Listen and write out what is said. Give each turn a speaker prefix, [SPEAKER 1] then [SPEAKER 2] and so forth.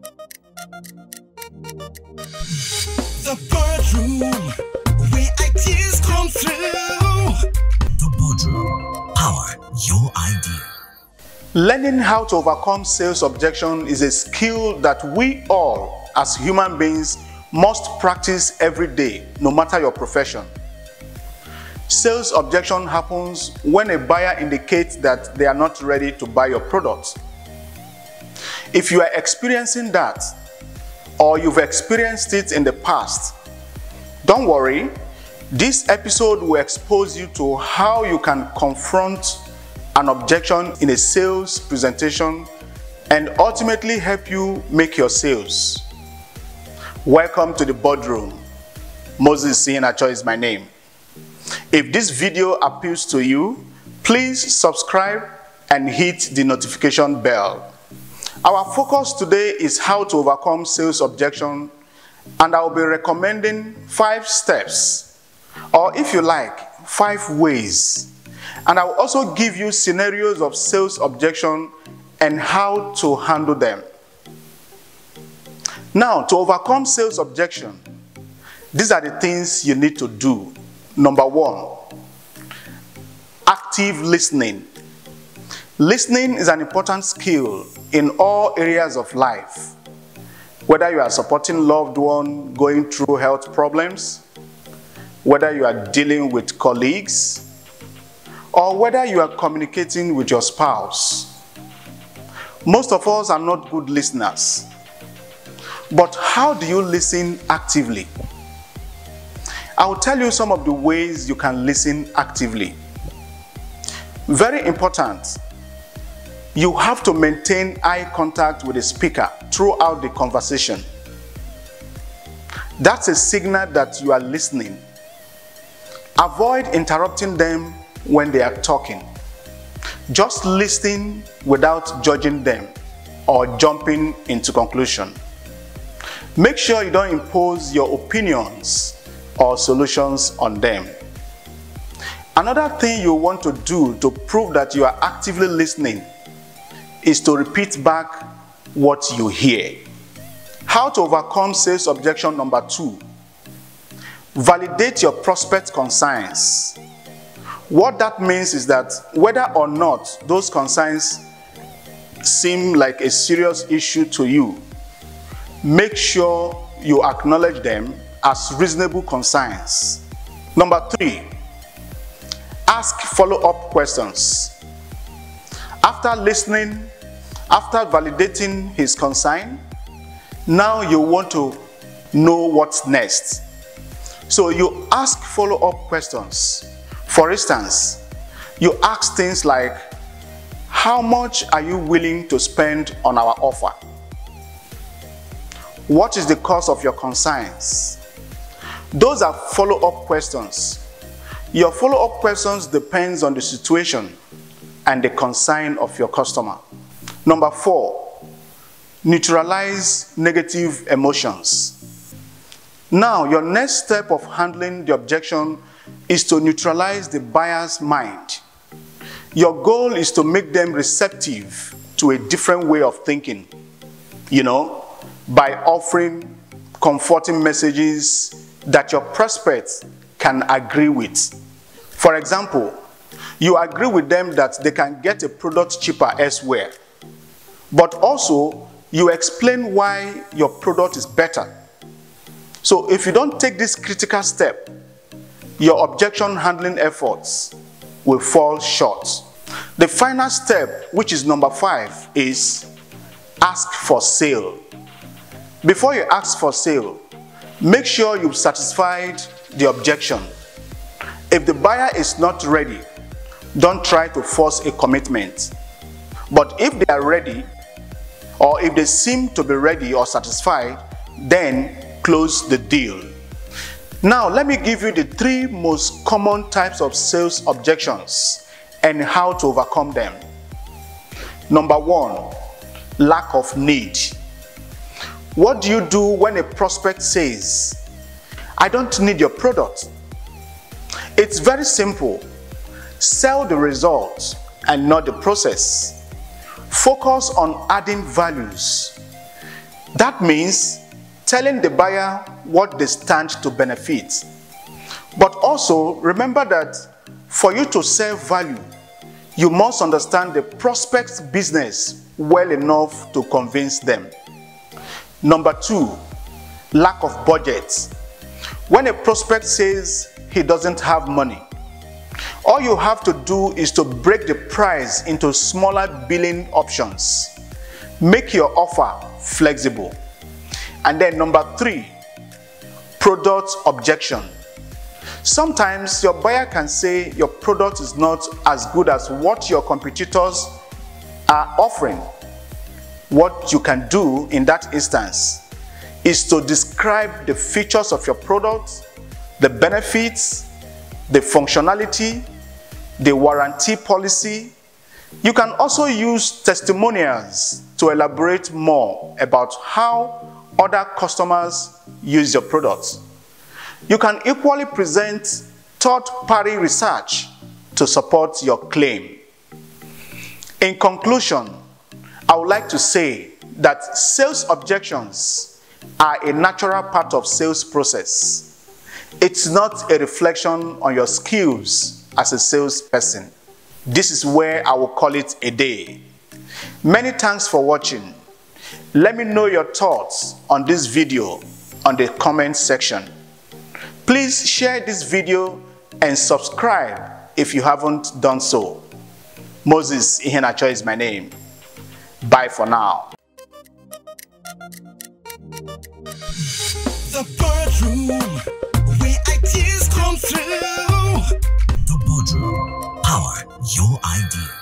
[SPEAKER 1] The boardroom, where ideas come through. The boardroom, power your idea.
[SPEAKER 2] Learning how to overcome sales objection is a skill that we all, as human beings, must practice every day, no matter your profession. Sales objection happens when a buyer indicates that they are not ready to buy your product. If you are experiencing that, or you've experienced it in the past, don't worry. This episode will expose you to how you can confront an objection in a sales presentation and ultimately help you make your sales. Welcome to the boardroom. Moses is my name. If this video appeals to you, please subscribe and hit the notification bell. Our focus today is how to overcome sales objection, and I will be recommending 5 steps, or if you like, 5 ways. And I will also give you scenarios of sales objection and how to handle them. Now, to overcome sales objection, these are the things you need to do. Number 1, active listening. Listening is an important skill in all areas of life. Whether you are supporting loved one going through health problems, whether you are dealing with colleagues, or whether you are communicating with your spouse. Most of us are not good listeners. But how do you listen actively? I will tell you some of the ways you can listen actively. Very important. You have to maintain eye contact with the speaker throughout the conversation. That's a signal that you are listening. Avoid interrupting them when they are talking. Just listen without judging them or jumping into conclusion. Make sure you don't impose your opinions or solutions on them. Another thing you want to do to prove that you are actively listening is to repeat back what you hear. How to overcome sales objection number 2. Validate your prospect concerns. What that means is that whether or not those concerns seem like a serious issue to you, make sure you acknowledge them as reasonable concerns. Number 3, ask follow-up questions. After listening, after validating his concern, now you want to know what's next. So you ask follow-up questions. For instance, you ask things like, how much are you willing to spend on our offer? What is the cause of your concerns? Those are follow-up questions. Your follow-up questions depends on the situation and the concern of your customer. Number 4, neutralize negative emotions. Now, your next step of handling the objection is to neutralize the buyer's mind. Your goal is to make them receptive to a different way of thinking, by offering comforting messages that your prospects can agree with. For example, you agree with them that they can get a product cheaper elsewhere, but also you explain why your product is better. So if you don't take this critical step, your objection handling efforts will fall short. The final step, which is number 5, is ask for sale. Before you ask for sale, make sure you've satisfied the objection. If the buyer is not ready, don't try to force a commitment. But if they are ready, or if they seem to be ready or satisfied, then close the deal. Now, let me give you the 3 most common types of sales objections and how to overcome them. Number 1, lack of need. What do you do when a prospect says, I don't need your product? It's very simple. Sell the result and not the process. Focus on adding values. That means telling the buyer what they stand to benefit. But also remember that for you to sell value, you must understand the prospect's business well enough to convince them. Number 2, lack of budget. When a prospect says he doesn't have money, all you have to do is to break the price into smaller billing options. Make your offer flexible. And then number 3, product objection. Sometimes your buyer can say your product is not as good as what your competitors are offering. What you can do in that instance is to describe the features of your product, the benefits, the functionality, the warranty policy. You can also use testimonials to elaborate more about how other customers use your products. You can equally present third-party research to support your claim. In conclusion, I would like to say that sales objections are a natural part of sales process. It's not a reflection on your skills as a salesperson. This is where I will call it a day. Many thanks for watching. Let me know your thoughts on this video on the comment section. Please share this video and subscribe if you haven't done so. Moses Iheanacho is my name. Bye for now.
[SPEAKER 1] The boardroom, where ideas come through. The boardroom, power your idea.